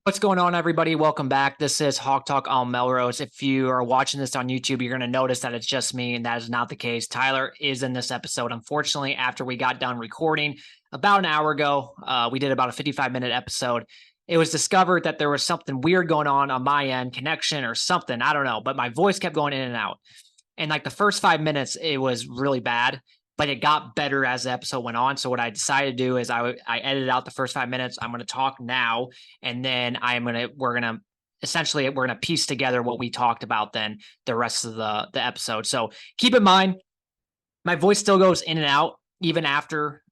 What's going on, everybody? Welcome back. This is Hawk Talk on Melrose. If you are watching this on YouTube, you're going to notice that it's just me, and that is not the case. Tyler is in this episode. Unfortunately, after we got done recording about an hour ago, we did about a 55-minute episode. It was discovered that there was something weird going on my end, connection or something. I don't know, but my voice kept going in and out. And like the first 5 minutes, it was really bad, but it got better as the episode went on. So what I decided to do is I edited out the first 5 minutes. I'm going to talk now, and then we're going to essentially piece together what we talked about then the rest of the episode. So keep in mind, my voice still goes in and out even after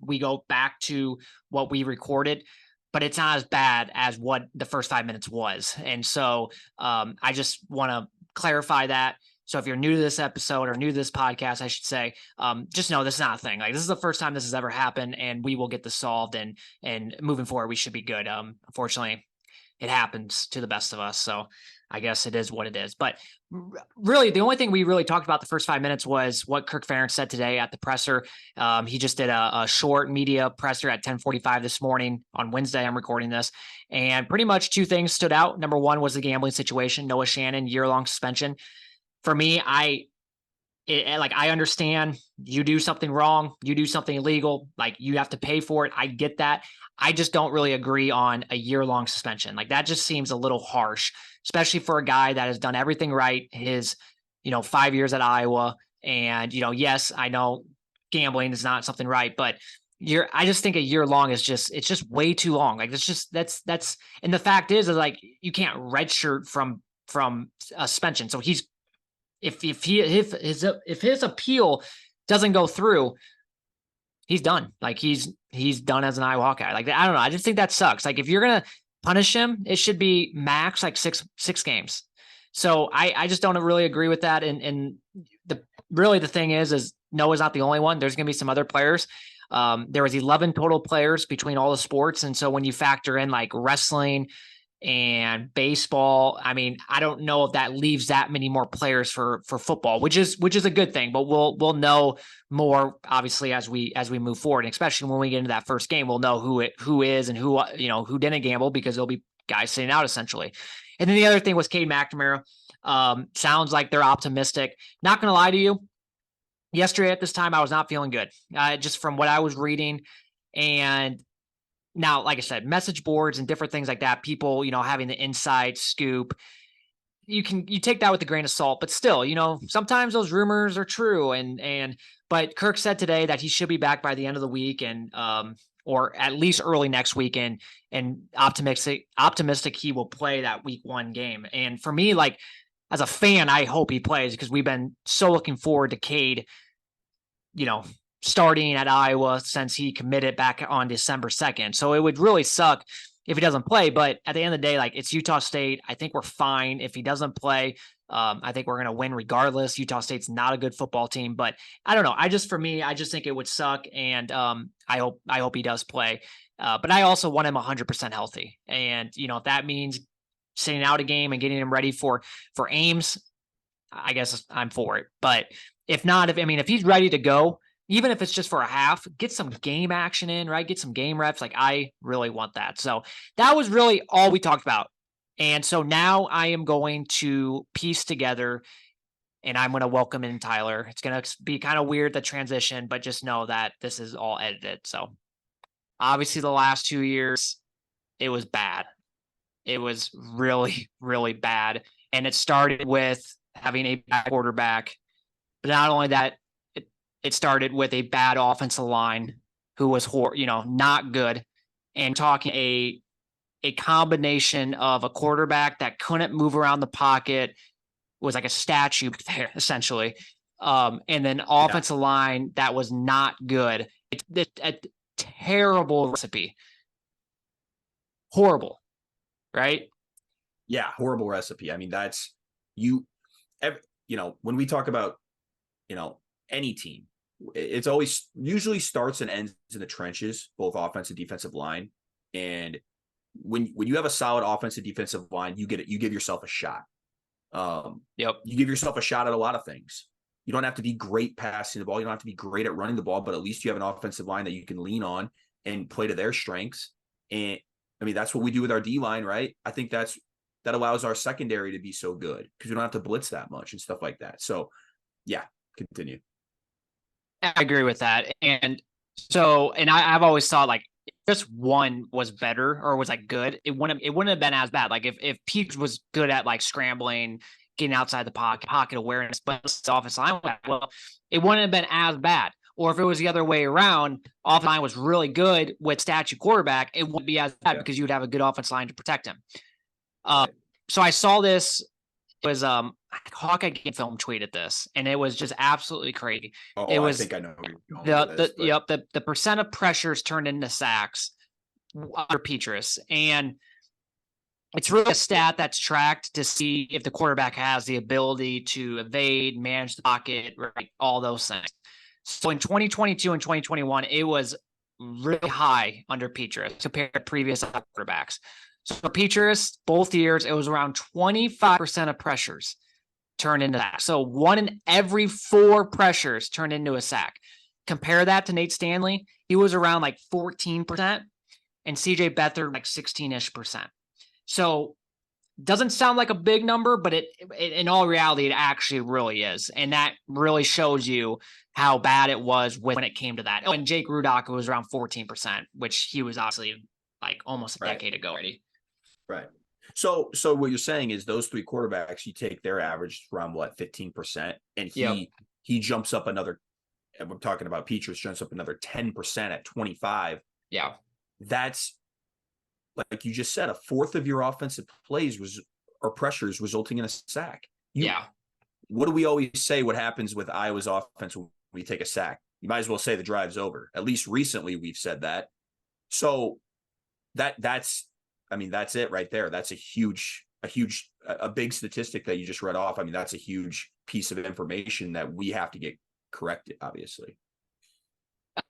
we go back to what we recorded, but it's not as bad as what the first 5 minutes was. And so I just want to clarify that. So if you're new to this episode or new to this podcast, I should say, just know this is not a thing. Like, this is the first time this has ever happened, and we will get this solved, and moving forward, we should be good. Unfortunately, it happens to the best of us. So I guess it is what it is. But really, the only thing we really talked about the first 5 minutes was what Kirk Ferentz said today at the presser. He just did a short media presser at 10:45 this morning on Wednesday. I'm recording this. And pretty much two things stood out. Number one was the gambling situation. Noah Shannon, year-long suspension. For me, I understand you do something wrong, you do something illegal, like you have to pay for it. I get that. I just don't really agree on a year-long suspension. Like, that just seems a little harsh, especially for a guy that has done everything right his, 5 years at Iowa. And, yes, I know gambling is not something right, but I just think a year long is it's just way too long. Like, that's, and the fact is like, you can't redshirt from a suspension. So if his appeal doesn't go through, he's done. Like, he's done as an Iowa Hawkeye. Like, I don't know. I just think that sucks. Like, if you're gonna punish him, it should be max like six games. So I just don't really agree with that. And the thing is Noah's not the only one. There's gonna be some other players. There was 11 total players between all the sports, and so when you factor in like wrestling and baseball, I mean, I don't know if that leaves that many more players for football, which is a good thing. But we'll know more obviously as we move forward, and especially when we get into that first game, we'll know who is and who didn't gamble, because there'll be guys sitting out essentially. And then the other thing was Cade McNamara. Sounds like they're optimistic. Not going to lie to you, yesterday at this time I was not feeling good, just from what I was reading. And now, like I said, message boards and different things like that, people, having the inside scoop, you take that with a grain of salt, but still, sometimes those rumors are true. But Kirk said today that he should be back by the end of the week, and or at least early next week, and optimistic he will play that week 1 game. And for me, like, as a fan, I hope he plays, because we've been so looking forward to Cade, starting at Iowa since he committed back on December 2nd. So it would really suck if he doesn't play. But at the end of the day, like, it's Utah State. I think we're fine if he doesn't play. I think we're going to win regardless. Utah State's not a good football team, but I don't know. I just think it would suck. And I hope he does play. But I also want him 100% healthy. And, if that means sitting out a game and getting him ready for Ames, I guess I'm for it. But if not, if he's ready to go, even if it's just for a half, get some game action in, right? Get some game reps. Like, I really want that. So that was really all we talked about. And so now I am going to piece together, and I'm going to welcome in Tyler. It's going to be kind of weird, the transition, but just know that this is all edited. So obviously the last 2 years, it was bad. It was really, really bad. And it started with having a bad quarterback. But not only that, it started with a bad offensive line who was not good, and talking a combination of a quarterback that couldn't move around the pocket, was like a statue there essentially, and then offensive line that was not good. It's a terrible recipe. Horrible, right? Yeah, horrible recipe. I mean, that's when we talk about any team, it's always usually starts and ends in the trenches, both offensive and defensive line. And when you have a solid offensive defensive line, you give yourself a shot. Yep. You give yourself a shot at a lot of things. You don't have to be great passing the ball. You don't have to be great at running the ball, but at least you have an offensive line that you can lean on and play to their strengths. And I mean, that's what we do with our D line, right? I think that allows our secondary to be so good because we don't have to blitz that much and stuff like that. So, yeah, continue. I agree with that. And so, and I've always thought like if just one was better or was like good, it wouldn't have been as bad. Like if Pete was good at like scrambling, getting outside the pocket awareness, but the offensive line, well, it wouldn't have been as bad. Or if it was the other way around, offensive line was really good with statue quarterback, it wouldn't be as bad because you would have a good offensive line to protect him. Right. So I saw this. It was Hawkeye Game Film tweeted this, and it was just absolutely crazy. It was, I think I know where you're going with this, the percent of pressures turned into sacks under Petrus, and it's really a stat that's tracked to see if the quarterback has the ability to evade, manage the pocket, right, all those things. So in 2022 and 2021, it was really high under Petrus compared to previous quarterbacks. So Petrus, both years, it was around 25% of pressures turned into that. So 1 in every 4 pressures turned into a sack. Compare that to Nate Stanley. He was around like 14%, and CJ Beathard like 16-ish%. So doesn't sound like a big number, but it in all reality, it actually really is. And that really shows you how bad it was when it came to that. Oh, and Jake Rudock was around 14%, which he was obviously like almost a decade ago already. Right. So what you're saying is those 3 quarterbacks, you take their average around what, 15%, and he jumps up another, and we're talking about Petrus, jumps up another 10% at 25. Yeah. That's, like you just said, a fourth of your offensive plays or pressures resulting in a sack. What do we always say? What happens with Iowa's offense when we take a sack? You might as well say the drive's over. At least recently we've said that. So that's it right there. That's a big statistic that you just read off. I mean, that's a huge piece of information that we have to get corrected, obviously.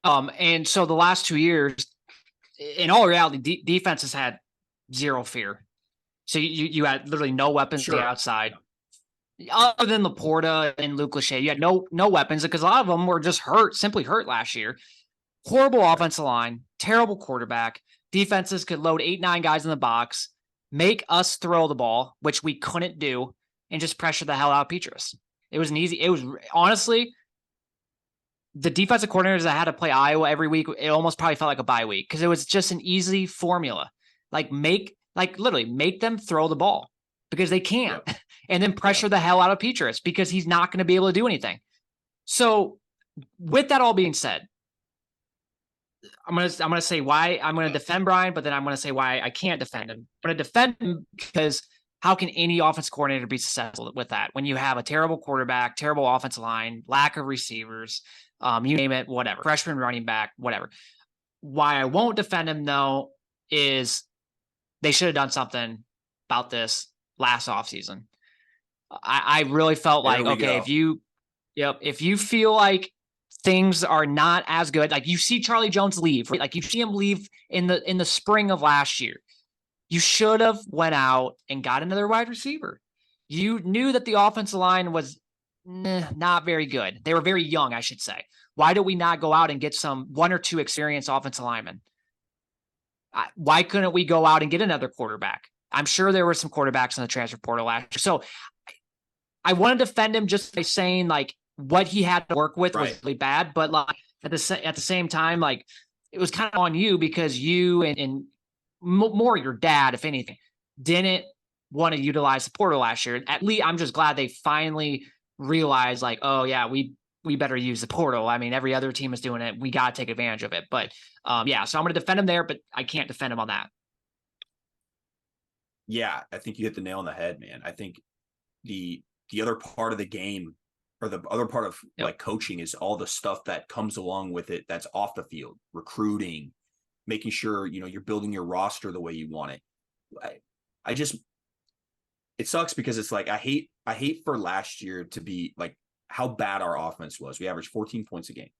And so the last 2 years, in all reality, defenses had zero fear. So you had literally no weapons on the outside. Other than Laporta and Luke Lachey, you had no weapons because a lot of them were just simply hurt last year. Horrible offensive line, terrible quarterback. Defenses could load 8-9 guys in the box, make us throw the ball, which we couldn't do, and just pressure the hell out of Petrus. It was honestly, the defensive coordinators that had to play Iowa every week, it almost probably felt like a bye week because it was just an easy formula. Literally make them throw the ball because they can't, and then pressure the hell out of Petrus because he's not going to be able to do anything. So with that all being said, I'm gonna say why I'm gonna defend Brian, but then I'm gonna say why I can't defend him. I'm gonna defend him because how can any offense coordinator be successful with that when you have a terrible quarterback, terrible offensive line, lack of receivers, you name it, whatever, freshman running back, whatever. Why I won't defend him though is they should have done something about this last offseason. I really felt like, okay, if you feel like things are not as good, like you see Charlie Jones leave, right? Like you see him leave in the spring of last year, you should have went out and got another wide receiver. You knew that the offensive line was not very good. They were very young, I should say. Why do we not go out and get 1 or 2 experienced offensive linemen? Why couldn't we go out and get another quarterback? I'm sure there were some quarterbacks in the transfer portal last year. So I want to defend him just by saying like what he had to work with was really bad, but like at the same time, like it was kind of on you because you and more your dad, if anything, didn't want to utilize the portal last year. At least I'm just glad they finally realized like, oh yeah, we better use the portal. I mean, every other team is doing it. We got to take advantage of it. But so I'm going to defend him there, but I can't defend him on that. Yeah, I think you hit the nail on the head, man. I think the other part of the game or the other part of like coaching is all the stuff that comes along with it that's off the field, recruiting, making sure, you're building your roster the way you want it. It sucks because it's like, I hate for last year to be like how bad our offense was. We averaged 14 points a game.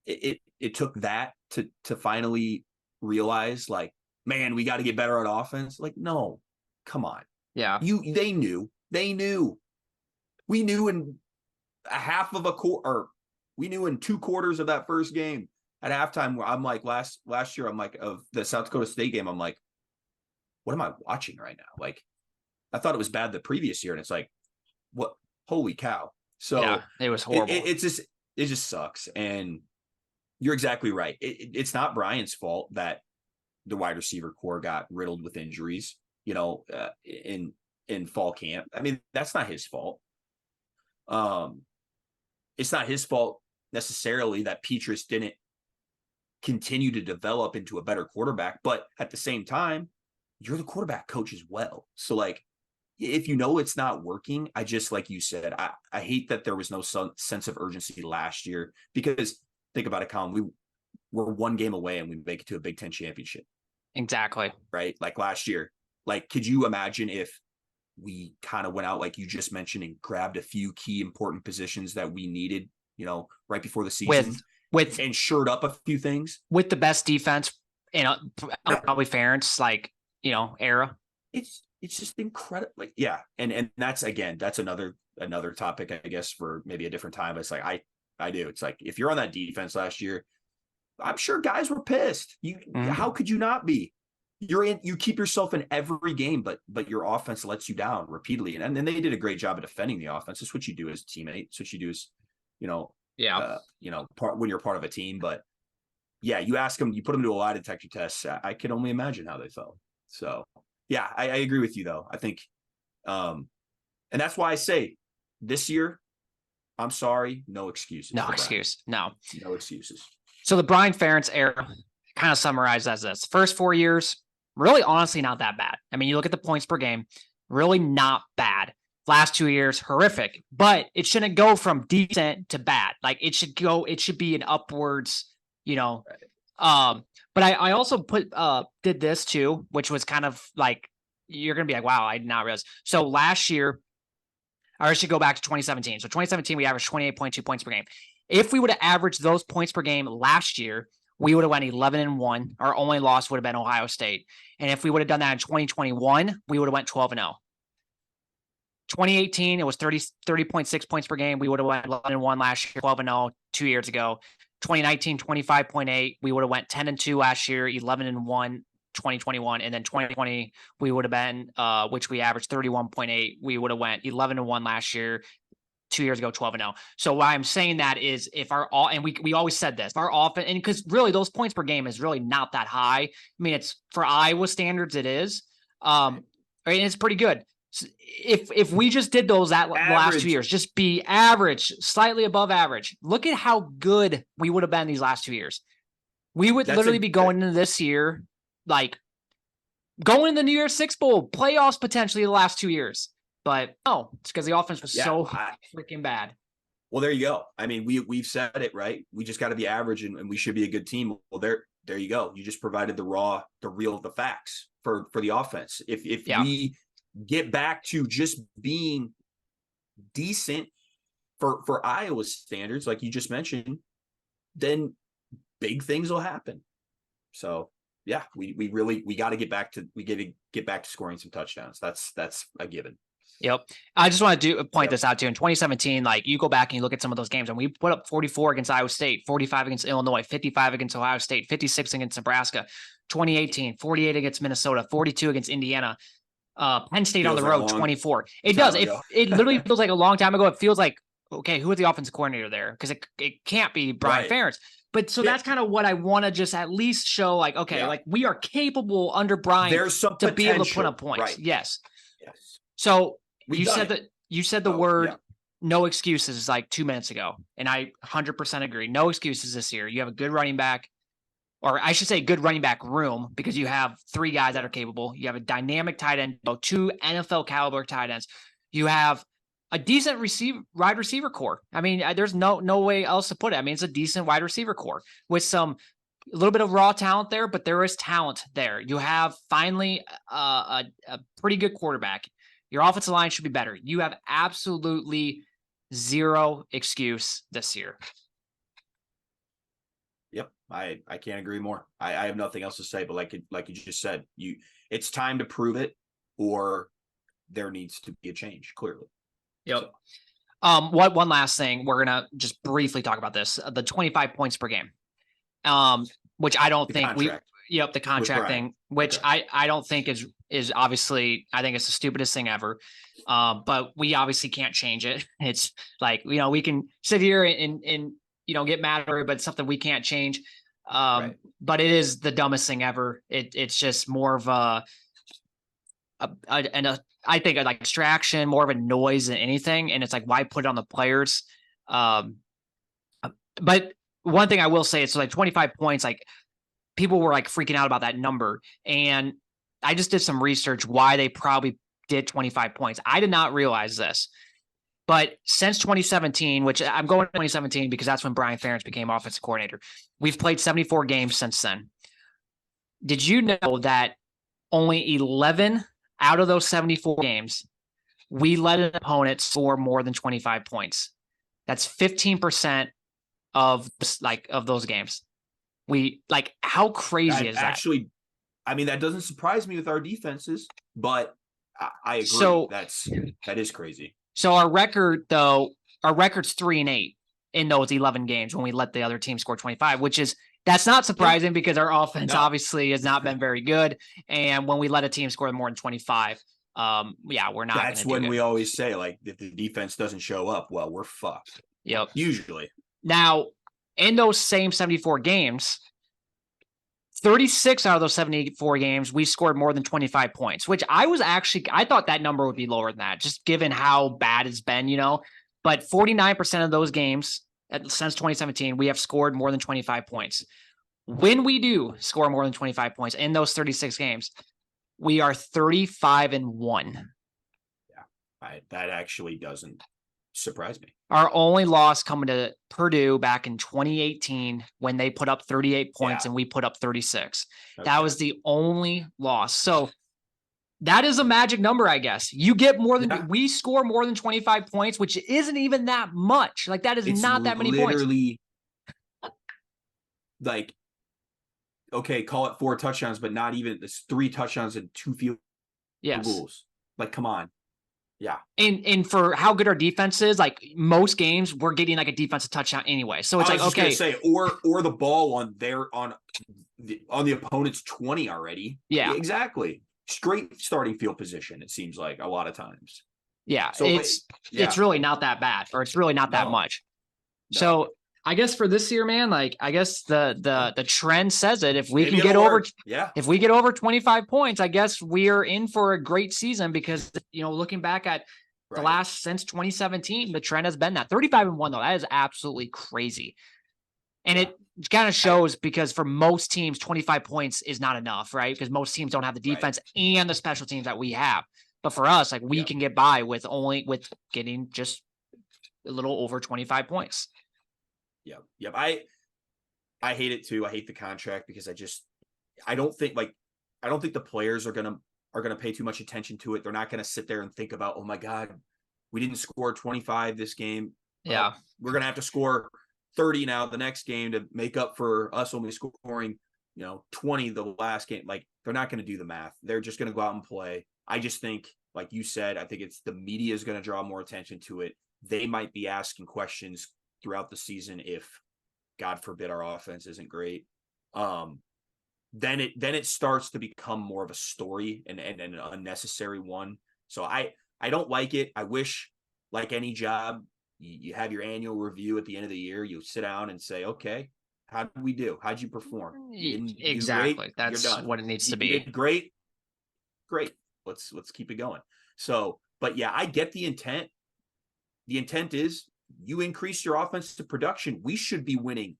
It took that to finally realize like, man, we got to get better at offense. Like, no, come on. Yeah. They knew. We knew in a half of a quarter, or we knew in 2 quarters of that first game at halftime, I'm like last year, I'm like of the South Dakota State game, I'm like, what am I watching right now? Like, I thought it was bad the previous year, and it's like, what? Holy cow! Yeah, So it was horrible. it just sucks, and you're exactly right. It's not Brian's fault that the wide receiver core got riddled with injuries. In fall camp. I mean, that's not his fault. It's not his fault necessarily that Petrus didn't continue to develop into a better quarterback, but at the same time, you're the quarterback coach as well. So like, if you know it's not working, I just, like you said, I hate that there was no sense of urgency last year, because think about it, Collin, we're one game away and we make it to a Big Ten championship. Exactly. Right? Like last year. Like, could you imagine if we kind of went out, like you just mentioned, and grabbed a few key important positions that we needed, right before the season, and shored up a few things with the best defense in probably Ferentz, like, era. It's just incredible. Like, yeah. And that's another topic, I guess, for maybe a different time. But it's like, I do. It's like, if you're on that defense last year, I'm sure guys were pissed. How could you not be? You keep yourself in every game, but your offense lets you down repeatedly. And then they did a great job of defending the offense. It's what you do as a teammate. It's what you do as, when you're part of a team. But yeah, you ask them, you put them to a lie detector test. I can only imagine how they felt. So yeah, I agree with you though. I think, and that's why I say this year, I'm sorry, no excuses. No excuse. No excuses. So the Brian Ferentz era kind of summarized as this: first 4 years, really honestly not that bad. I mean, you look at the points per game, really not bad. Last 2 years, horrific, but it shouldn't go from decent to bad. Like it should be an upwards, Right. But I also did this too, which was kind of like, you're going to be like, wow, I did not realize. So last year, I should go back to 2017. So 2017, we averaged 28.2 points per game. If we would have averaged those points per game last year, we would have went 11-1. Our only loss would have been Ohio State. And if we would have done that in 2021, we would have went 12-0. 2018, it was 30.6 points per game. We would have went 11-1 last year, 12-0 2 years ago. 2019, 25.8. We would have went 10-2 last year, 11-1 2021. And then 2020, we would have been, which we averaged 31.8. We would have went 11-1 last year, 2 years ago, 12-0. So why I'm saying that is, if and we always said this, if our offense, and because really those points per game is really not that high. I mean, it's for Iowa standards, it is. And it's pretty good. If we just did those the last 2 years, just be average, slightly above average, look at how good we would have been these last 2 years. We would literally be going into this year, like going in the New Year's Six Bowl playoffs potentially the last 2 years. But no, it's because the offense was so freaking bad. Well, there you go. I mean, we've said it, right? We just got to be average, and we should be a good team. Well, there you go. You just provided the facts for the offense. If we get back to just being decent for Iowa's standards, like you just mentioned, then big things will happen. So yeah, we got to get back to scoring some touchdowns. That's a given. Yep. I just want to point this out too. In 2017, like you go back and you look at some of those games, and we put up 44 against Iowa State, 45 against Illinois, 55 against Ohio State, 56 against Nebraska. 2018, 48 against Minnesota, 42 against Indiana. Penn State on the road, 24. It does. It literally feels like a long time ago. It feels like, okay, who is the offensive coordinator there? Because it can't be Brian Ferentz. But so that's kind of what I want to just at least show, like, okay, like we are capable under Brian to be able to put up points. Right. Yes. So you said the word no excuses like 2 minutes ago, and I 100% agree. No excuses this year. You have a good running back, or I should say good running back room, because you have 3 guys that are capable. You have a dynamic tight end, 2 NFL caliber tight ends. You have a decent wide receiver core. I mean, there's no way else to put it. I mean, it's a decent wide receiver core with a little bit of raw talent there, but there is talent there. You have finally a pretty good quarterback. Your offensive line should be better. You have absolutely zero excuse this year. Yep. I can't agree more. I have nothing else to say, but like you just said, it's time to prove it, or there needs to be a change, clearly. Yep. So. One last thing, we're gonna just briefly talk about this: the 25 points per game. Which I don't The think contract the with contract Brian. thing, which Okay. I don't think is obviously, I think it's the stupidest thing ever. But we obviously can't change it. It's like, we can sit here and get mad at it, but it's something we can't change. Right. But it is the dumbest thing ever. It's just more of I think like distraction, more of a noise than anything. And it's like, why put it on the players? But one thing I will say is, so like 25 points, like people were like freaking out about that number. And I just did some research why they probably did 25 points. I did not realize this, but since 2017, which I'm going to 2017 because that's when Brian Ferentz became offensive coordinator, we've played 74 games since then. Did you know that only 11 out of those 74 games, we let an opponent score more than 25 points? That's 15% of those games. How crazy is that? Actually, I mean, that doesn't surprise me with our defenses, but I agree. So that is crazy. So our record's 3-8 in those 11 games when we let the other team score 25, that's not surprising because our offense obviously has not been very good. And when we let a team score more than 25, we're not. That's when we always say, like, if the defense doesn't show up, well, we're fucked. Yep. Usually. Now, in those same 74 games, 36 out of those 74 games, we scored more than 25 points, which I thought that number would be lower than that, just given how bad it's been, But 49% of those games since 2017, we have scored more than 25 points. When we do score more than 25 points in those 36 games, we are 35-1. Yeah, that actually doesn't surprise me. Our only loss coming to Purdue back in 2018 when they put up 38 points and we put up 36. Okay. That was the only loss. So that is a magic number, I guess. You get more than we score more than 25 points, which isn't even that much. Like, that is not that many points. Literally, like, okay, call it 4 touchdowns, but not even. It's 3 touchdowns and 2 field goals. Like, come on. Yeah. And for how good our defense is, like most games, we're getting like a defensive touchdown anyway. So it's like, okay. Gonna say, or the ball on the opponent's 20 already. Yeah. Exactly. Straight starting field position, it seems like a lot of times. Yeah. So it's really not that bad, or it's really not that much. No. So I guess for this year, man, like, I guess the trend says it. If we can get over, if we get over 25 points, I guess we are in for a great season because, looking back at the last since 2017, the trend has been that 35-1, though. That is absolutely crazy. And it kind of shows because for most teams, 25 points is not enough, right? Because most teams don't have the defense and the special teams that we have. But for us, like, we can get by with getting just a little over 25 points. Yep. I hate it too. I hate the contract because I don't think the players are gonna pay too much attention to it. They're not gonna sit there and think about, oh my God, we didn't score 25 this game. Yeah. We're gonna have to score 30 now the next game to make up for us only scoring, 20 the last game. Like, they're not gonna do the math. They're just gonna go out and play. I just think, like you said, I think it's the media is gonna draw more attention to it. They might be asking questions throughout the season if, God forbid, our offense isn't great. Then it starts to become more of a story and an unnecessary one. So I don't like it. I wish, like any job, you have your annual review at the end of the year. You sit down and say, okay, how did we do? How'd you perform? Exactly. That's what it needs to be. You did great. Great. Let's keep it going. So, but yeah, I get the intent. The intent is, you increase your offensive production, we should be winning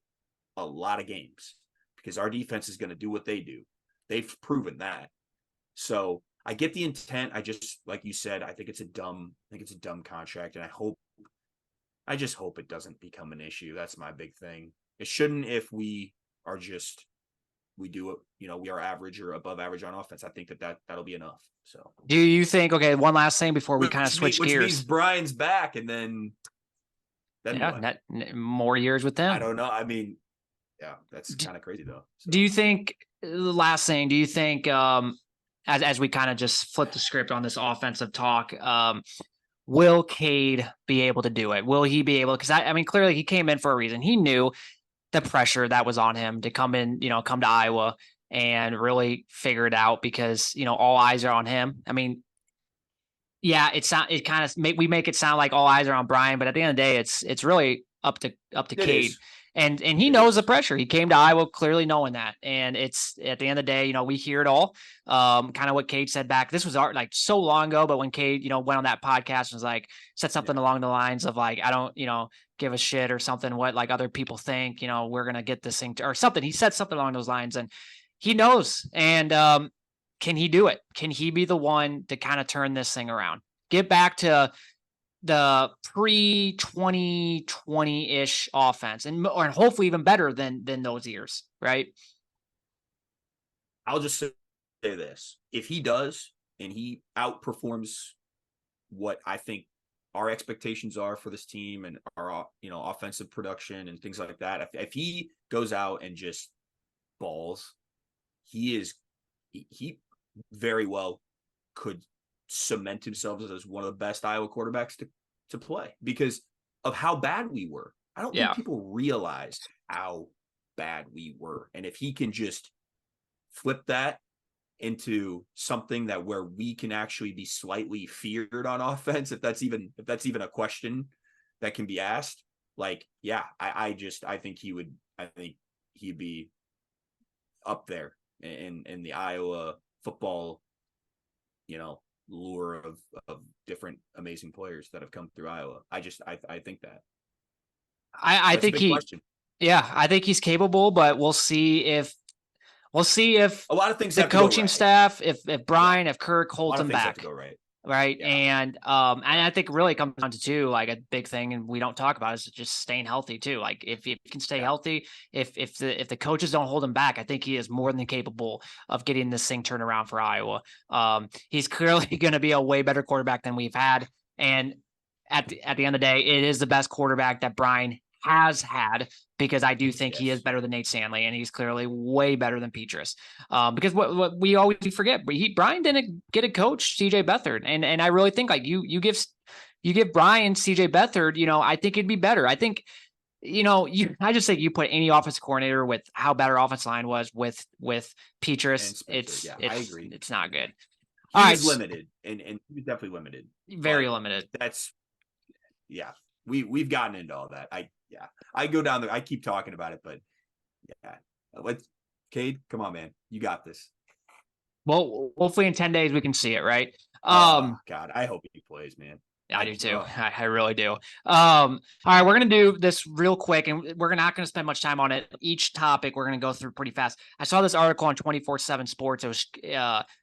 a lot of games because our defense is going to do what they do. They've proven that. So I get the intent. I just, like you said, I think it's a dumb contract, and I just hope it doesn't become an issue. That's my big thing. It shouldn't if we do it, we are average or above average on offense. I think that'll be enough. So do you think, okay, one last thing before we kind of switch gears. Which means Brian's back, and then more years with them. I don't know. I mean, yeah, that's kind of crazy though. So. Do you think, last thing, as we kind of just flip the script on this offensive talk, will Cade be able to do it? Will he be able? Because I mean, clearly he came in for a reason. He knew the pressure that was on him to come in, come to Iowa and really figure it out because, all eyes are on him. I mean, yeah, we make it sound like all eyes are on Brian, but at the end of the day, it's really up to It Cade. is. And he It knows the is. pressure. He came to Iowa clearly knowing that. And it's at the end of the day, we hear it all. Kind of what Cade said back. This was like so long ago, but when Cade, went on that podcast and was like, said something along the lines of like, I don't, give a shit or something, what like other people think, we're going to get this thing or something. He said something along those lines and he knows. And can he do it? Can he be the one to kind of turn this thing around? Get back to the pre 2020 ish offense or hopefully even better than those years, right? I'll just say this. If he does and he outperforms what I think our expectations are for this team and our offensive production and things like that, if he goes out and just balls, he very well could cement himself as one of the best Iowa quarterbacks to play because of how bad we were. I don't think people realize how bad we were. And if he can just flip that into something that where we can actually be slightly feared on offense, if that's even a question that can be asked, like, yeah, I think he'd be up there in the Iowa football, lure of different amazing players that have come through Iowa. I think that. I think I think he's capable, but we'll see if a lot of things the have to go coaching right. staff, if Brian, if Kirk holds him back. Have to go right. Right. Yeah. And I think really it comes down to two, like a big thing, and we don't talk about is just staying healthy too. Like if he can stay healthy, if the coaches don't hold him back, I think he is more than capable of getting this thing turned around for Iowa. He's clearly going to be a way better quarterback than we've had. And at the end of the day, it is the best quarterback that Brian has had, because I do think he is better than Nate Stanley, and he's clearly way better than Petrus. Because what we always forget, Brian didn't get a coach, CJ Beathard, and I really think like you give Brian CJ Beathard, I think it'd be better. I think I just think you put any offensive coordinator with how bad our offensive line was with Petrus, I agree. It's not good. He was limited, and he was definitely limited. Very limited. That's we've gotten into all that. I go down there. I keep talking about it, but let's Cade, come on, man. You got this. Well, hopefully in 10 days we can see it, right? God, I hope he plays, man. I do too. I really do. All right, we're going to do this real quick, and we're not going to spend much time on it. Each topic we're going to go through pretty fast. I saw this article on 24/7 Sports. It was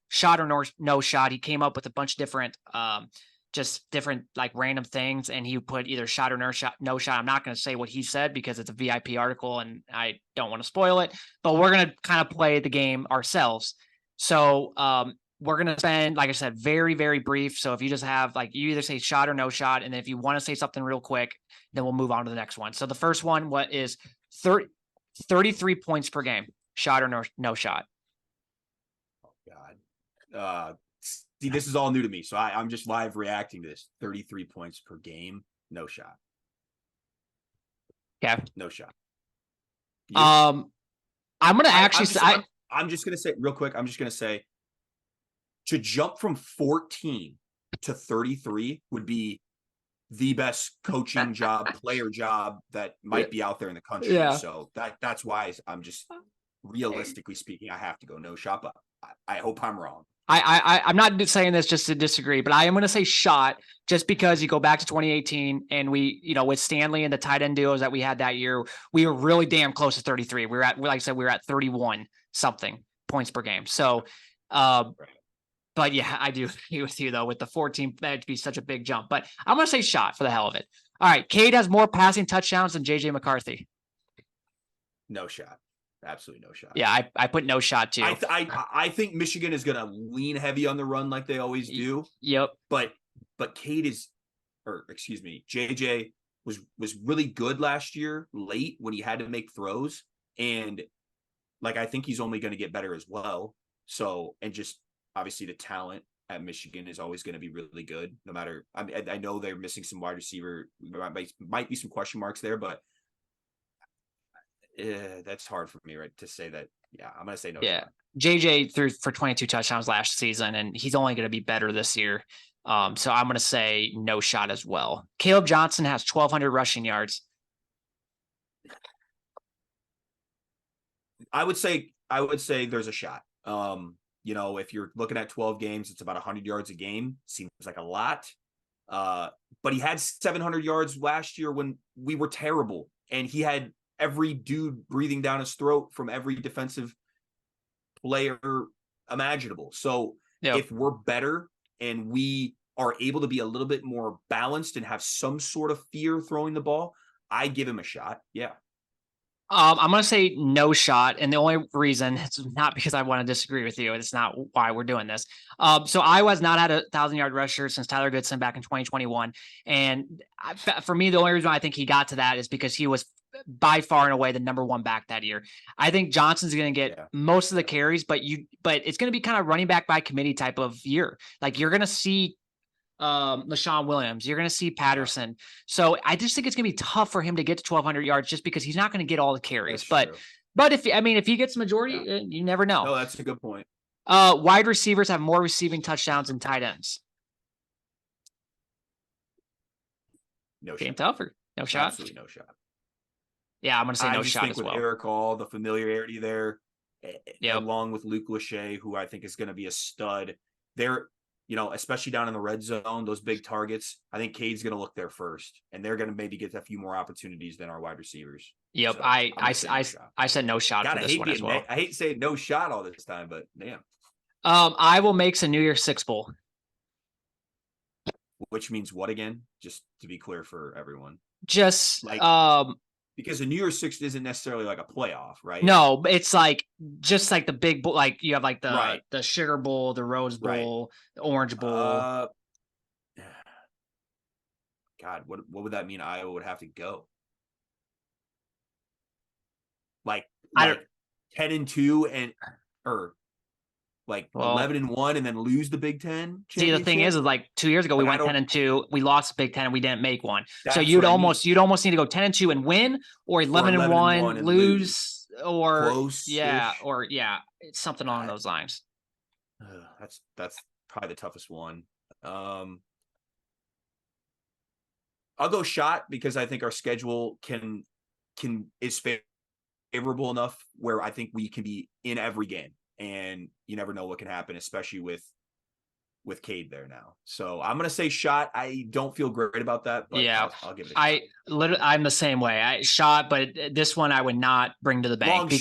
shot or no shot. He came up with a bunch of different just different like random things, and he put either shot or no shot. I'm not going to say what he said because it's a VIP article and I don't want to spoil it, but we're going to kind of play the game ourselves. So we're going to spend, like I said, very, very brief. So if you just have like, you either say shot or no shot, and then if you want to say something real quick, then we'll move on to the next one. So the first one, what is 33 points per game, shot or no shot? Oh God. See, this is all new to me, so I'm just live reacting to this. 33 points per game, no shot. Okay. No shot. You? I'm gonna I'm just gonna say real quick. I'm just gonna say to jump from 14 to 33 would be the best coaching job, player job that might be out there in the country. Yeah. So that's why I'm just realistically speaking, I have to go no shot, but I hope I'm wrong. I'm not saying this just to disagree, but I am going to say shot just because you go back to 2018 and we, with Stanley and the tight end duos that we had that year, we were really damn close to 33. Like I said, we were at 31 something points per game. So, but yeah, I do agree with you though, with the 14, that'd be such a big jump, but I'm going to say shot for the hell of it. All right. Cade has more passing touchdowns than JJ McCarthy. No shot. Absolutely no shot. Yeah, I put no shot too. I think Michigan is going to lean heavy on the run like they always do. Yep. But Cade JJ was really good last year late when he had to make throws, and like I think he's only going to get better as well. So, and just obviously the talent at Michigan is always going to be really good. No matter, I know they're missing some wide receiver, might be some question marks there, but That's hard for me, right, to say that. Yeah, I'm gonna say no Yeah. shot. JJ threw for 22 touchdowns last season, and he's only going to be better this year. So I'm going to say no shot as well. Caleb Johnson has 1,200 rushing yards. I would say there's a shot. If you're looking at 12 games, it's about 100 yards a game. Seems like a lot. But he had 700 yards last year when we were terrible, and he had every dude breathing down his throat from every defensive player imaginable. So Yep. if we're better and we are able to be a little bit more balanced and have some sort of fear throwing the ball, I give him a shot. Yeah. I'm going to say no shot. And the only reason it's not because I want to disagree with you. It's not why we're doing this. So Iowa has not had a 1,000-yard rusher since Tyler Goodson back in 2021. And for me, the only reason I think he got to that is because he was by far and away the number one back that year. I think Johnson's going to get most of the carries, but it's going to be kind of running back by committee type of year. Like you're going to see LaShawn Williams, you're going to see Patterson. So I just think it's going to be tough for him to get to 1,200 yards just because he's not going to get all the carries. But if he gets the majority, you never know. No, that's a good point. Wide receivers have more receiving touchdowns than tight ends. No Game shot. tougher. No shot. Absolutely no shot. Yeah, I'm going to say no shot think as with well. Eric Hall, the familiarity there, Yep. along with Luke Lachey, who I think is going to be a stud. They're, especially down in the red zone, those big targets, I think Cade's going to look there first, and they're going to maybe get a few more opportunities than our wide receivers. Yep. So I said no shot for this one as well. I hate saying no shot all this time, but damn. Iowa makes a New Year's Six Bowl. Which means what again? Just to be clear for everyone. Just because the New Year's Six isn't necessarily like a playoff, right? No, it's like just like the big bowl. Like you have like the Sugar Bowl, the Rose Bowl, the Orange Bowl. God, what would that mean? Iowa would have to go like 10-2 or like 11-1 and then lose the Big Ten. See, the thing is like 2 years ago we went 10-2, we lost the Big Ten, and we didn't make one. So you'd almost need to go 10-2 and win, or 11-1 lose, or close, or it's something along those lines. That's probably the toughest one. I'll go shot because I think our schedule is favorable enough where I think we can be in every game, and you never know what can happen, especially with Cade there now. So I'm going to say shot. I don't feel great about that, but I'll give it a shot. I'm the same way. I shot, but this one I would not bring to the bank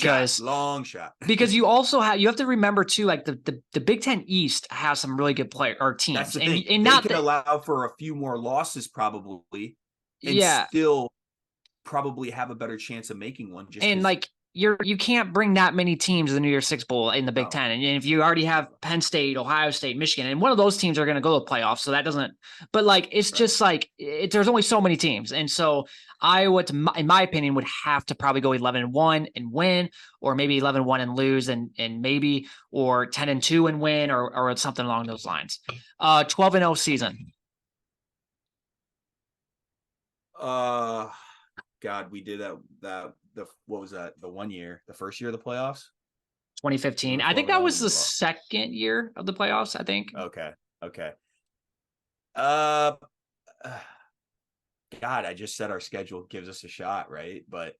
long shot. Because you also have to remember too, like the Big Ten East has some really good teams. That's the thing. And they can allow for a few more losses probably, and still probably have a better chance of making one. You can't bring that many teams to the New Year's Six Bowl in the Big Ten. And if you already have Penn State, Ohio State, Michigan, and one of those teams are going to go to the playoffs. So that doesn't, but it's just there's only so many teams. And so Iowa, in my opinion, would have to probably go 11-1 and win, or maybe 11-1 and lose and maybe, or 10-2 and win, or something along those lines. 12-0 season. God, we did that. What was that? The 1 year, the first year of the playoffs? 2015. I think that was the second year of the playoffs, I think. Okay. God, I just said our schedule gives us a shot, right? But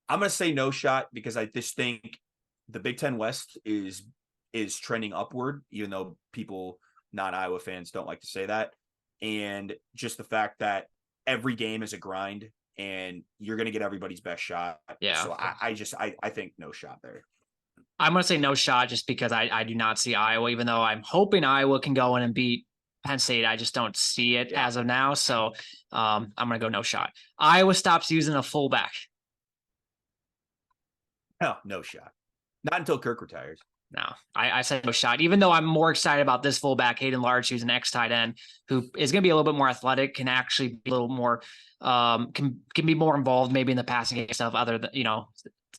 I'm going to say no shot because I just think the Big Ten West is trending upward, even though people, non-Iowa fans, don't like to say that. And just the fact that every game is a grind, and you're going to get everybody's best shot. Yeah. So I think no shot there. I'm going to say no shot just because I do not see Iowa, even though I'm hoping Iowa can go in and beat Penn State. I just don't see it as of now. So I'm going to go no shot. Iowa stops using a fullback. No shot. Not until Kirk retires. No, I said no shot, even though I'm more excited about this fullback, Hayden Large, who's an ex-tight end, who is going to be a little bit more athletic, can actually be a little more, can be more involved maybe in the passing game stuff other than,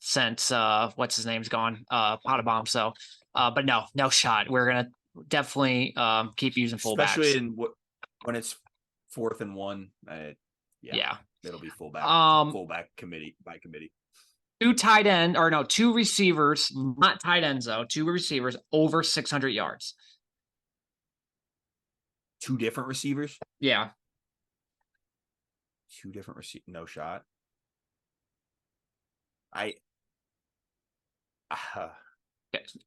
since what's his name's gone, Pottebaum. So, but no shot. We're going to definitely keep using fullbacks. Especially when it's 4th and 1. Yeah. It'll be fullback committee by committee. two receivers, not tight ends though, two receivers over 600 yards. Two different receivers. Yeah. Two different receivers. No shot. I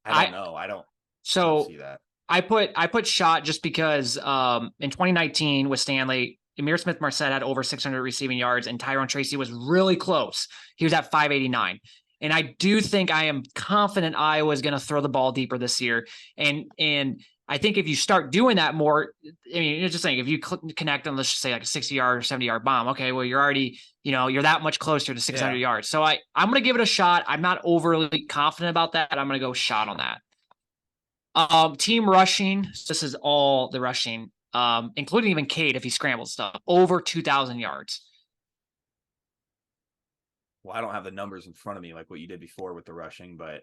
don't know. I don't see that. I put shot just because in 2019 with Stanley, Emir Smith-Marset had over 600 receiving yards, and Tyrone Tracy was really close. He was at 589. And I do think I am confident Iowa is going to throw the ball deeper this year. And I think if you start doing that more, I mean, you're just saying if you connect on, let's just say like a 60-yard or 70-yard bomb, okay, well, you're already, you're that much closer to 600 yards. So I'm going to give it a shot. I'm not overly confident about that. I'm going to go shot on that. Team rushing. This is all the rushing, including even Cade if he scrambles stuff, over 2,000 yards. Well, I don't have the numbers in front of me like what you did before with the rushing, but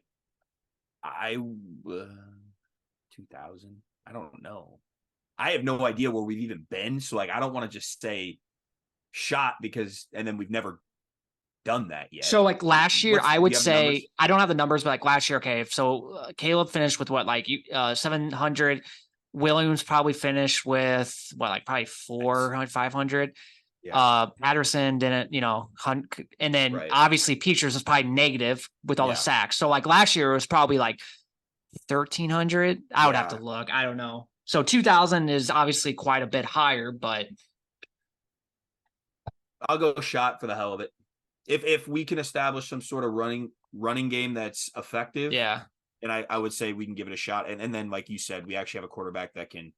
2,000. I don't know. I have no idea where we've even been. So like, I don't want to just say shot and then we've never done that yet. So like last year, I would say, I don't have the numbers, but like last year, okay. So Caleb finished with what, like 700. Williams probably finished with what, like probably 400, 500. Yeah. Patterson didn't, and then obviously Peters was probably negative with all the sacks. So like last year it was probably like 1,300. I would have to look. I don't know. So 2,000 is obviously quite a bit higher, but I'll go shot for the hell of it. If we can establish some sort of running game that's effective, and I would say we can give it a shot. And then, like you said, we actually have a quarterback that can,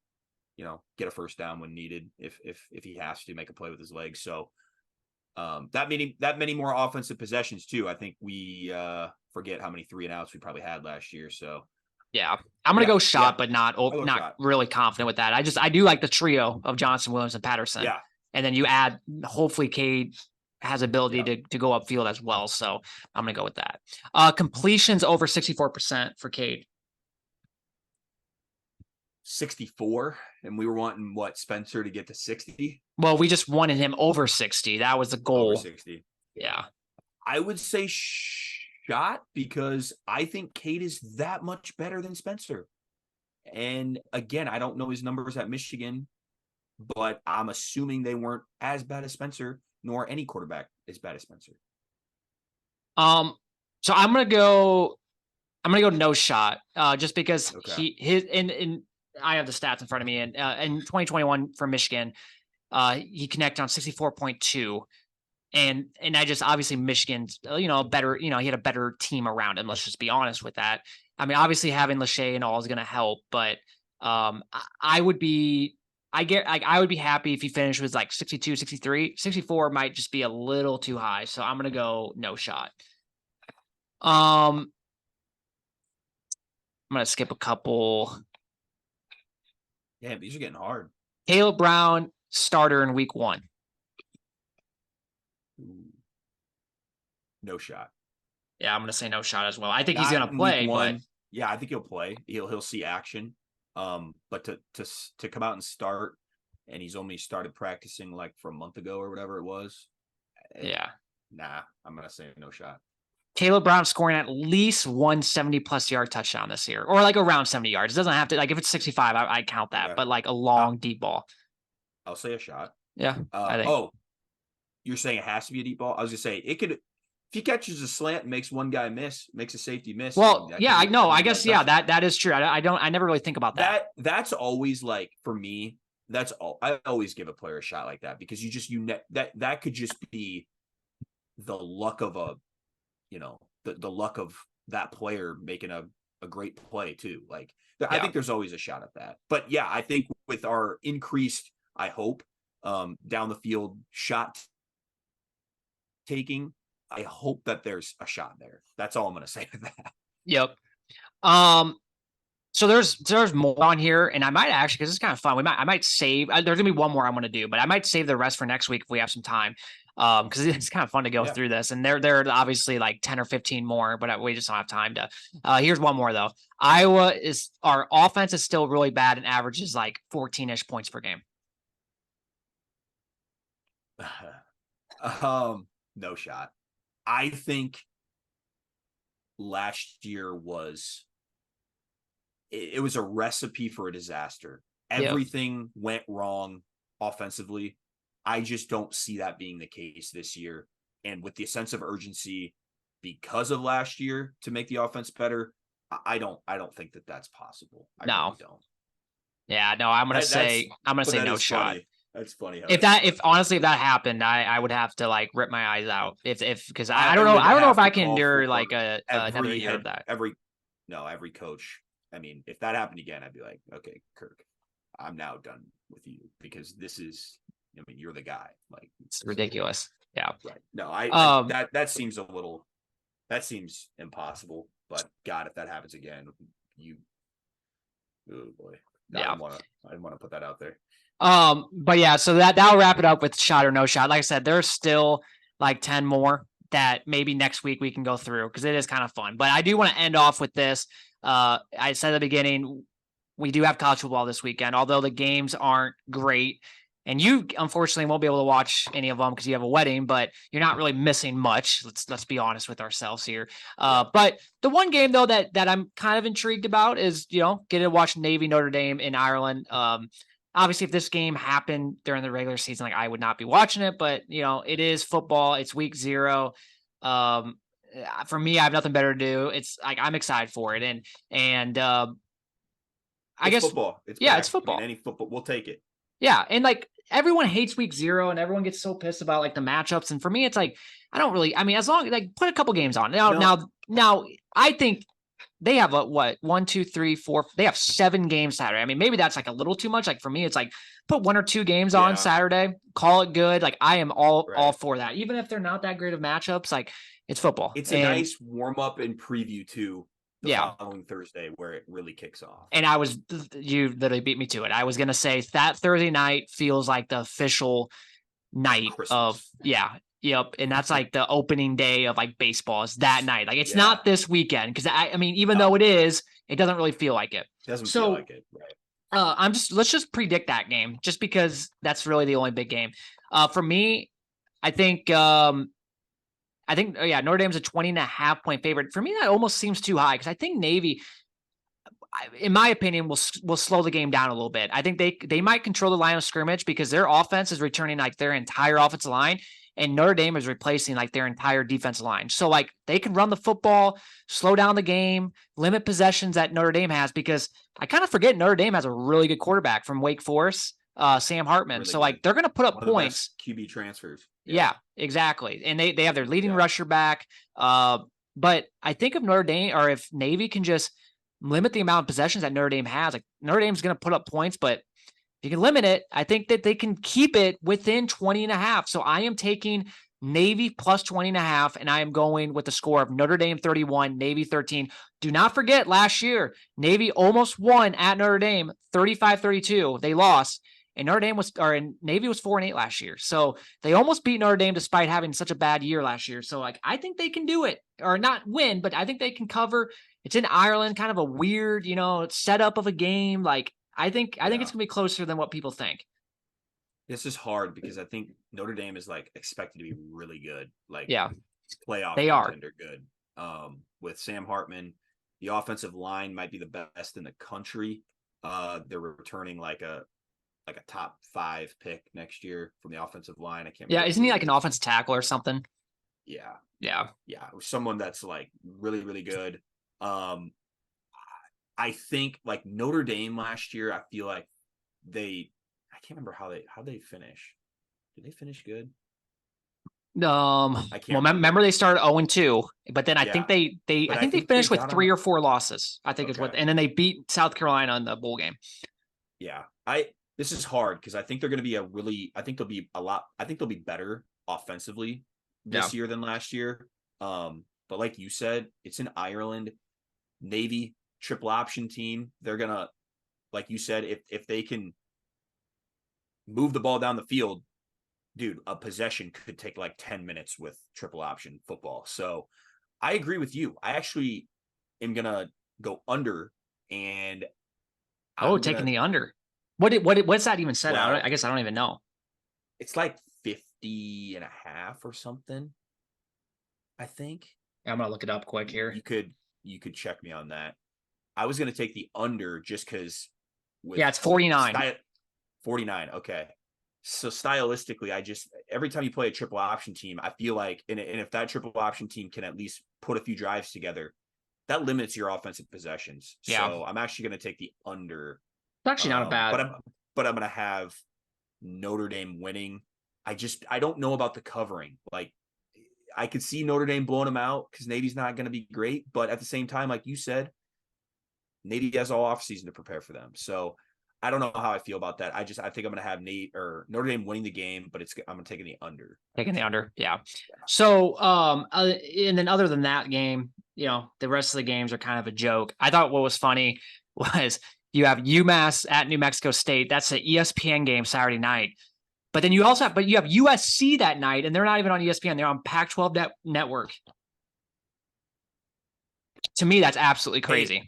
get a first down when needed if he has to make a play with his legs. So that many more offensive possessions too. I think we forget how many 3-and-outs we probably had last year. So yeah, I'm gonna go shot, but not really confident with that. I do like the trio of Johnson, Williams, and Patterson. Yeah, and then you add hopefully Cade has ability to go upfield as well. So I'm gonna go with that. Completions over 64% for Cade. 64, and we were wanting Spencer to get to 60. Well, we just wanted him over 60. That was the goal. Over 60. Yeah. I would say shot because I think Cade is that much better than Spencer. And again, I don't know his numbers at Michigan, but I'm assuming they weren't as bad as Spencer, nor any quarterback as bad as Spencer. So I'm gonna go no shot, just because I have the stats in front of me, and in 2021 for Michigan, he connected on 64.2, and I just obviously Michigan's better, he had a better team around him. Let's just be honest with that. I mean, obviously having Lachey and all is going to help, but I would be happy if he finished with like 62, 63, 64 might just be a little too high. So I'm going to go no shot. I'm going to skip a couple. Yeah, these are getting hard. Caleb Brown, starter in week 1. No shot. Yeah, I'm going to say no shot as well. I think he's going to play, but yeah, I think he'll play. He'll see action. But to come out and start, and he's only started practicing like for a month ago or whatever it was. Yeah. Nah, I'm going to say no shot. Caleb Brown scoring at least 170+ yard touchdown this year, or like around 70 yards. It doesn't have to, like if it's 65, I count that, but like a long deep ball. I'll say a shot. Yeah. I think. You're saying it has to be a deep ball? I was gonna say it could, if he catches a slant and makes one guy miss, makes a safety miss. Well, yeah, I know. I guess that is true. I never really think about that. That's always like for me. That's all. I always give a player a shot like that because that could just be the luck of the luck of that player making a great play too. Like I think there's always a shot at that. But yeah, I think with our increased, I hope, down the field shot taking, I hope that there's a shot there. That's all I'm going to say to that. Yep. So there's more on here, and I might actually, because it's kind of fun. I might save. There's gonna be one more I'm going to do, but I might save the rest for next week if we have some time. Because it's kind of fun to go through this, and there are obviously like 10 or 15 more, but we just don't have time to. Here's one more though. Our offense is still really bad and averages like 14-ish points per game. No shot. I think last year was it was a recipe for a disaster. Yeah. Everything went wrong offensively. I just don't see that being the case this year. And with the sense of urgency because of last year to make the offense better, I don't think that that's possible. I No. really don't. Yeah, no, I'm gonna say That no is shot. funny. That's funny. If honestly if that happened, I would have to like rip my eyes out. If because I don't know would I don't know if have I to can call endure for like another year of that. every coach. I mean, if that happened again, I'd be like, okay, Kirk, I'm now done with you because this is. I mean, you're the guy. Like It's ridiculous. Yeah. Right. No, that seems a little. That seems impossible. But God, if that happens again, oh boy, Yeah. I didn't want to put that out there. But yeah, so that'll wrap it up with shot or no shot. Like I said, there's still like 10 more that maybe next week we can go through because it is kind of fun. But I do want to end off with this. I said at the beginning, we do have college football this weekend, although the games aren't great. And you unfortunately won't be able to watch any of them because you have a wedding, but you're not really missing much. Let's be honest with ourselves here. But the one game though that I'm kind of intrigued about is getting to watch Navy Notre Dame in Ireland. Obviously, if this game happened during the regular season, like I would not be watching it. But it is football. It's week 0. For me, I have nothing better to do. It's like I'm excited for it, and I guess football. It's it's football. I mean, any football, we'll take it. Yeah, and like everyone hates week 0, and everyone gets so pissed about like the matchups. And for me, it's like I don't really. I mean, as long like put a couple games on now, I think they have what 1, 2, 3, 4. They have 7 games Saturday. I mean, maybe that's like a little too much. Like for me, it's like put 1 or 2 games on Saturday, call it good. Like I am all for that, even if they're not that great of matchups. Like it's football. It's a nice warm up and preview too. The following Thursday where it really kicks off. And you literally beat me to it. I was going to say that Thursday night feels like the official night of, yep. And that's like the opening day of like baseball is that night. Like it's not this weekend. Cause I mean, even though it is, it doesn't really feel like it. Doesn't feel like it. Right. Let's just predict that game just because that's really the only big game. For me, I think, Notre Dame's a 20.5 point favorite. For me, that almost seems too high because I think Navy, in my opinion, will slow the game down a little bit. I think they might control the line of scrimmage because their offense is returning like their entire offensive line, and Notre Dame is replacing like their entire defensive line. So like they can run the football, slow down the game, limit possessions that Notre Dame has because I kind of forget Notre Dame has a really good quarterback from Wake Forest, Sam Hartman. Really so like they're going to put up points. QB transfers. Yeah, exactly. And they have their leading rusher back. But I think if Notre Dame or if Navy can just limit the amount of possessions that Notre Dame has, like Notre Dame's going to put up points, but if you can limit it, I think that they can keep it within 20.5. So I am taking Navy plus 20.5, and I am going with the score of Notre Dame 31, Navy 13. Do not forget last year, Navy almost won at Notre Dame 35-32. They lost. And Navy was 4-8 last year. So they almost beat Notre Dame despite having such a bad year last year. So like, I think they can do it or not win, but I think they can cover. It's in Ireland, kind of a weird, setup of a game. Like I think it's gonna be closer than what people think. This is hard because I think Notre Dame is like expected to be really good. Like playoff they contender good. With Sam Hartman, the offensive line might be the best in the country. They're returning like a top 5 pick next year from the offensive line. I can't remember. Yeah, isn't he like an offensive tackle or something? Yeah. Someone that's like really, really good. I think like Notre Dame last year, I feel like I can't remember how they finish. Did they finish good? I can't remember they started 0-2, but then I think they finished with 3 or 4 losses. I think is what, and then they beat South Carolina in the bowl game. Yeah. This is hard because I think they're going to be I think they'll be better offensively this year than last year. But like you said, it's in Ireland. Navy triple option team. They're going to, like you said, if they can move the ball down the field, dude, a possession could take like 10 minutes with triple option football. So I agree with you. I actually am going to go under and taking the under. What's that even said? Well, I guess I don't even know. It's like 50.5 or something, I think. I'm gonna look it up quick here. You could check me on that. I was going to take the under just because. Yeah, it's 49. 49. Okay. So stylistically, every time you play a triple option team, I feel like, and if that triple option team can at least put a few drives together, that limits your offensive possessions. Yeah. So I'm actually going to take the under. It's actually not a bad. But I'm going to have Notre Dame winning. I don't know about the covering. Like, I could see Notre Dame blowing them out because Navy's not going to be great. But at the same time, like you said, Navy has all offseason to prepare for them. So I don't know how I feel about that. I think I'm going to have Notre Dame winning the game, but I'm taking the under. Taking the under, yeah. So, and then other than that game, the rest of the games are kind of a joke. I thought what was funny was you have UMass at New Mexico State. That's an ESPN game Saturday night. But then you have USC that night, and they're not even on ESPN. They're on Pac-12 network. To me, that's absolutely crazy.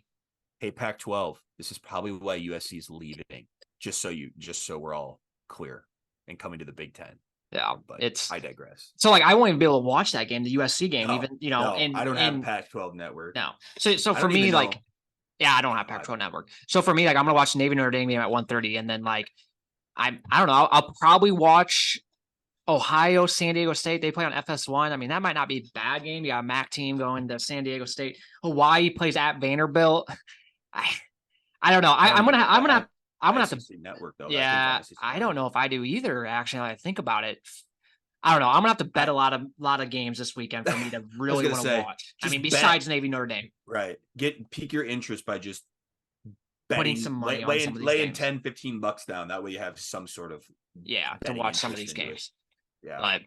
Hey, Pac-12, this is probably why USC is leaving. Just so we're all clear and coming to the Big Ten. Yeah, but I digress. So I won't even be able to watch that game, the USC game, and I don't have Pac-12 network. No. So for me, I don't have Pac-12 network. So for me, I'm going to watch Navy Notre Dame game at 1:30, and then I don't know. I'll probably watch Ohio, San Diego State. They play on FS1. I mean, that might not be a bad game. You got a MAC team going to San Diego State. Hawaii plays at Vanderbilt. I don't know. I'm gonna have to network though. Yeah, I don't know if I do either. Actually, now I think about it, I don't know. I'm gonna have to bet a lot of games this weekend for me to really want to watch. I mean, besides Navy Notre Dame, right? Pique your interest by just putting some money on some of these laying games. $10-15 down. That way you have some sort of to watch some of these games. Yeah. But,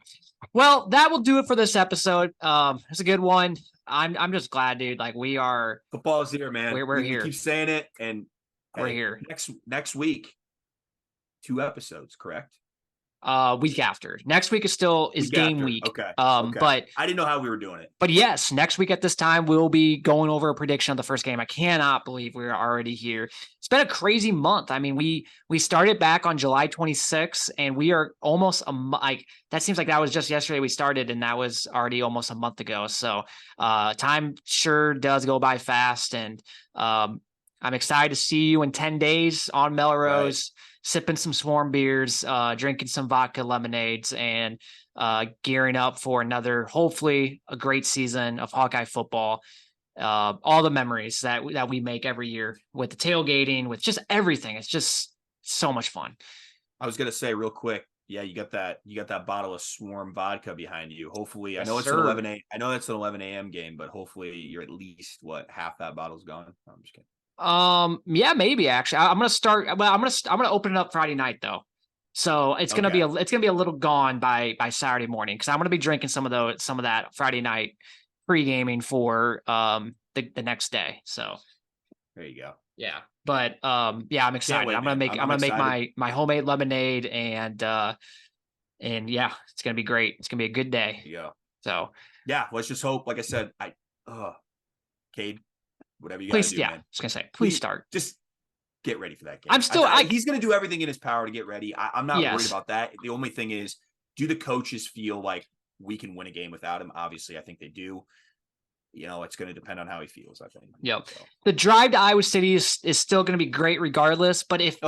well, that will do it for this episode. It's a good one. I'm just glad, dude. We are football is here, man. We're here. We keep saying it, and we're here. Next week, 2 episodes, correct? Week after. Next week is game week. Okay. But I didn't know how we were doing it. But yes, next week at this time, we'll be going over a prediction of the first game. I cannot believe we're already here. It's been a crazy month. I mean, we started back on July 26th, and we are almost that seems like that was just yesterday we started, and that was already almost a month ago. So time sure does go by fast, and I'm excited to see you in 10 days on Melrose. Right. Sipping some Swarm beers, drinking some vodka lemonades, and gearing up for another, hopefully, a great season of Hawkeye football. All the memories that we make every year with the tailgating, with just everything. It's just so much fun. I was gonna say real quick, yeah, you got that bottle of Swarm vodka behind you. Hopefully, yes, I know it's an 11 a. I know it's an 11 a.m. game, but hopefully you're at least half that bottle's gone. No, I'm just kidding. Yeah, maybe actually. I'm gonna open it up Friday night though. So it's gonna be a little gone by Saturday morning, because I'm gonna be drinking some of that Friday night pre-gaming for the next day. So there you go. Yeah. But yeah, I'm excited. I'm gonna make my homemade lemonade, and yeah, it's gonna be great. It's gonna be a good day. There you go. So yeah, let's just hope. Like I said, Cade, whatever you guys do, man. I was gonna say, please start. Just get ready for that game. He's gonna do everything in his power to get ready. I'm not worried about that. The only thing is, do the coaches feel like we can win a game without him? Obviously, I think they do. It's going to depend on how he feels, I think. Yep. So. The drive to Iowa City is still going to be great regardless. But if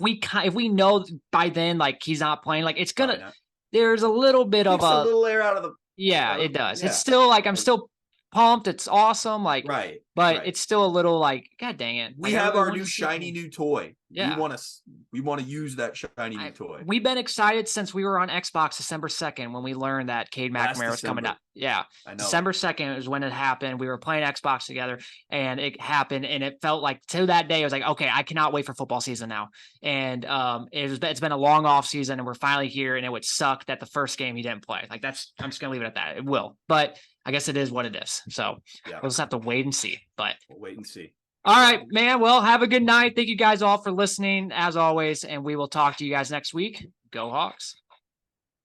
we know by then he's not playing, it's gonna. There's a little bit of a little air out of the. Yeah, it does. Yeah. It's still I'm still pumped. It's awesome. But it's still a little God dang it. We have our new shiny new toy. Yeah. We want to use that shiny new toy. We've been excited since we were on Xbox December 2nd when we learned that Cade McNamara was coming out. Yeah. I know. December 2nd is when it happened. We were playing Xbox together, and it happened, and it felt to that day, I was okay, I cannot wait for football season now. And it's been a long off season, and we're finally here, and it would suck that the first game he didn't play. I'm just going to leave it at that. It will. But I guess it is what it is. So we'll just have to wait and see. But we'll wait and see. All right, man. Well, have a good night. Thank you guys all for listening, as always, and we will talk to you guys next week. Go Hawks.